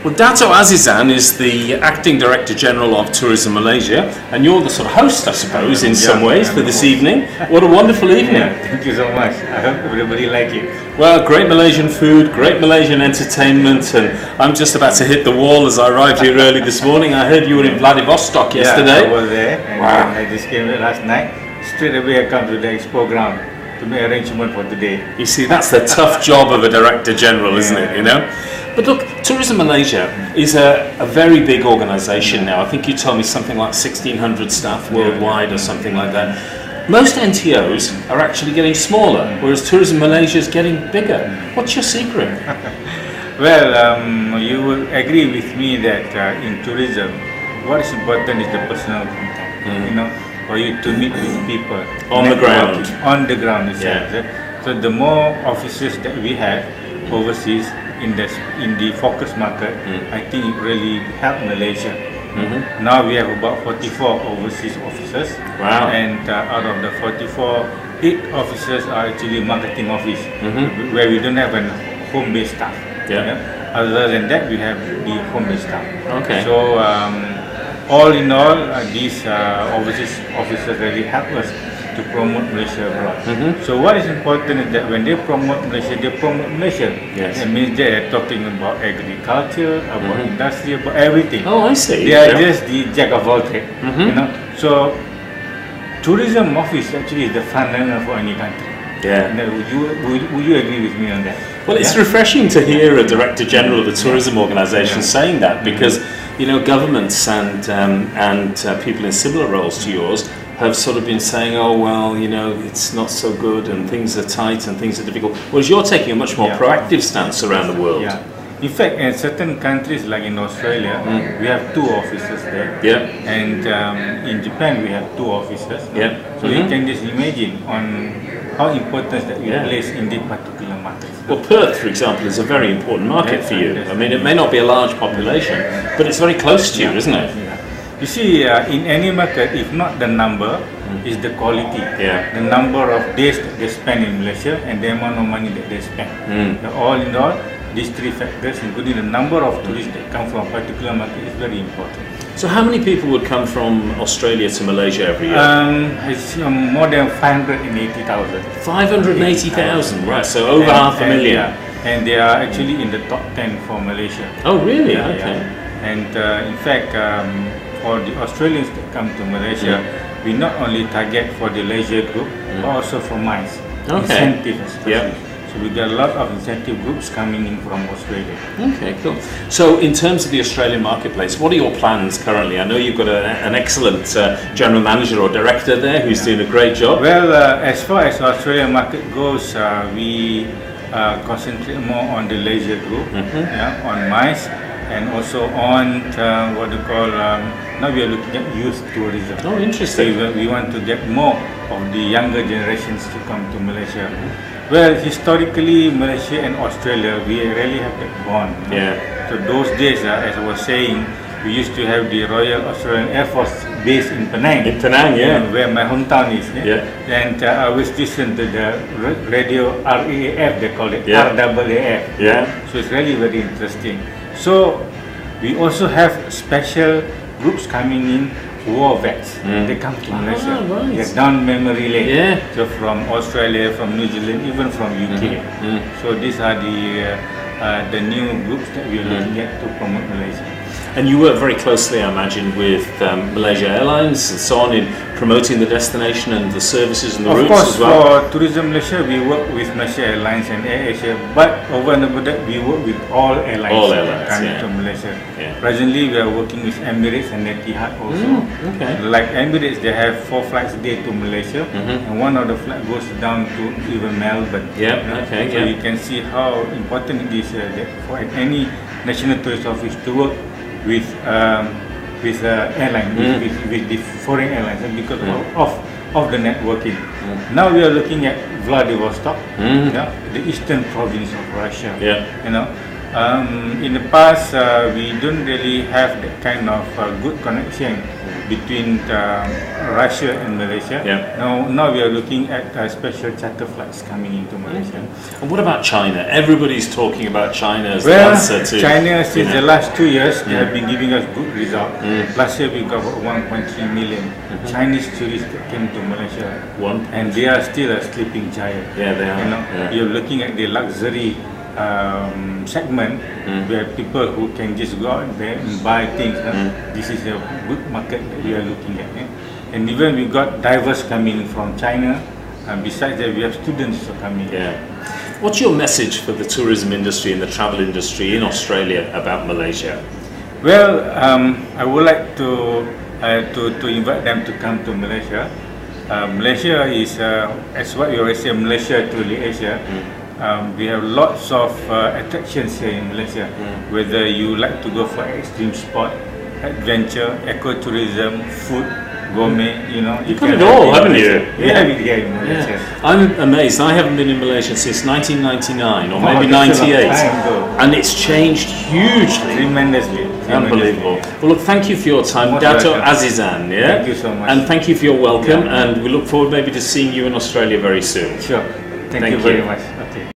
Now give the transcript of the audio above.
Well, Dato Azizan is the Acting Director General of Tourism Malaysia, and you're the sort of host, I suppose, in some ways for this evening. What a wonderful evening. Thank you so much. I hope everybody like it. Well, great Malaysian food, great Malaysian entertainment, and I'm just about to hit the wall as I arrived here early this morning. I heard you were in Vladivostok yesterday. Yeah, I was there, and wow. I just came there last night. Straight away I come to the expo ground to make arrangement for today. You see, that's the tough job of a Director General, isn't it, you know? But look, Tourism Malaysia is a very big organisation now. I think you told me something like 1,600 staff worldwide or something like that. Most NTOs are actually getting smaller, whereas Tourism Malaysia is getting bigger. What's your secret? Well, you will agree with me that in tourism, what is important is the personal contact. You know, for you to meet with people on the ground. On the ground itself. So the more offices that we have overseas in the focus market, I think it really helped Malaysia. Now we have about 44 overseas offices. Wow. And out of the 44, 8 offices are actually marketing office, where we don't have a home-based staff. Other than that, we have the home-based staff. Okay. So all in all, these overseas offices really help us to promote Malaysia abroad. So what is important is that when they promote Malaysia, they promote Malaysia. Yes. It means they are talking about agriculture, about industry, about everything. Oh, I see. They are just the jack of all trades. You know, so tourism office actually is the front runner for any country. Yeah. Would you agree with me on that? Well, it's refreshing to hear a Director General of a tourism organisation saying that, because you know, governments and people in similar roles to yours have sort of been saying, oh well, you know, it's not so good and things are tight and things are difficult. Whereas you're taking a much more proactive stance around the world. Yeah. In fact, in certain countries like in Australia, we have 2 offices there. And in Japan we have 2 offices. So you can just imagine on how important that we place in this particular market. Well, Perth, for example, is a very important market for you. I mean, it may not be a large population, but it's very close to you, isn't it? You see, in any market, if not the number, is the quality. The number of days that they spend in Malaysia and the amount of money that they spend. All in all, these 3 factors, including the number of tourists that come from a particular market, is very important. So how many people would come from Australia to Malaysia every year? It's more than 580,000. 580,000, right, so over half a million. And they are actually in the top 10 for Malaysia. Oh really? Okay. And in fact, for the Australians that come to Malaysia, we not only target for the leisure group, but also for MICE, incentives especially. So we get a lot of incentive groups coming in from Australia. Okay, cool. So in terms of the Australian marketplace, what are your plans currently? I know you've got an excellent general manager or director there who's doing a great job. Well, as far as Australian market goes, we concentrate more on the leisure group, on MICE, and also on what they call, now we are looking at youth tourism. Oh, interesting. So we want to get more of the younger generations to come to Malaysia. Well, historically, Malaysia and Australia, we really have that bond. So those days, as I was saying, we used to have the Royal Australian Air Force base in Penang. In Penang, where my hometown is. And I always listen to the radio RAAF, they call it, RAAF. So it's really very interesting. So we also have special groups coming in, war vets. They come to Malaysia. They're down memory lane. So from Australia, from New Zealand, even from UK. So these are the new groups that we're looking at to promote Malaysia. And you work very closely, I imagine, with Malaysia Airlines and so on in promoting the destination and the services and the routes as well? Of course, for Tourism Malaysia, we work with Malaysia Airlines and AirAsia, but over and above that, we work with all airlines. All airlines, coming to Malaysia. Presently, we are working with Emirates and Etihad also. Like Emirates, they have 4 flights a day to Malaysia, and one of the flights goes down to even Melbourne. So you can see how important it is for any national tourist office to work with airline, with the foreign airlines, and because of the networking. Now we are looking at Vladivostok, the eastern province of Russia. You know, in the past we don't really have that kind of good connection between Russia and Malaysia. Yeah. Now we are looking at special charter flights coming into Malaysia. And what about China? Everybody's talking about China as Well, the answer to China since the last 2 years they have been giving us good result. Last year we got about 1.3 million Chinese tourists that came to Malaysia, and they are still a sleeping giant. Yeah, they are. You know, you're looking at the luxury segment where people who can just go out there and buy things. This is a good market that we are looking at. And even we got divers coming from China. Besides that, we have students coming. Yeah. What's your message for the tourism industry and the travel industry in Australia about Malaysia? Well, I would like to invite them to come to Malaysia. Malaysia is, as what you always say, Malaysia truly Asia. We have lots of attractions here in Malaysia. Whether you like to go for extreme sport, adventure, ecotourism, food, gourmet, you know. You've got it all, haven't you? Yeah, in Malaysia. Yeah. I'm amazed. I haven't been in Malaysia since 1999 or maybe 98, and it's changed hugely. Tremendously. Unbelievable. Well, look, thank you for your time, Dato Azizan. Yeah, thank you so much, and thank you for your welcome. And we look forward maybe to seeing you in Australia very soon. Sure. Thank you very much. Okay.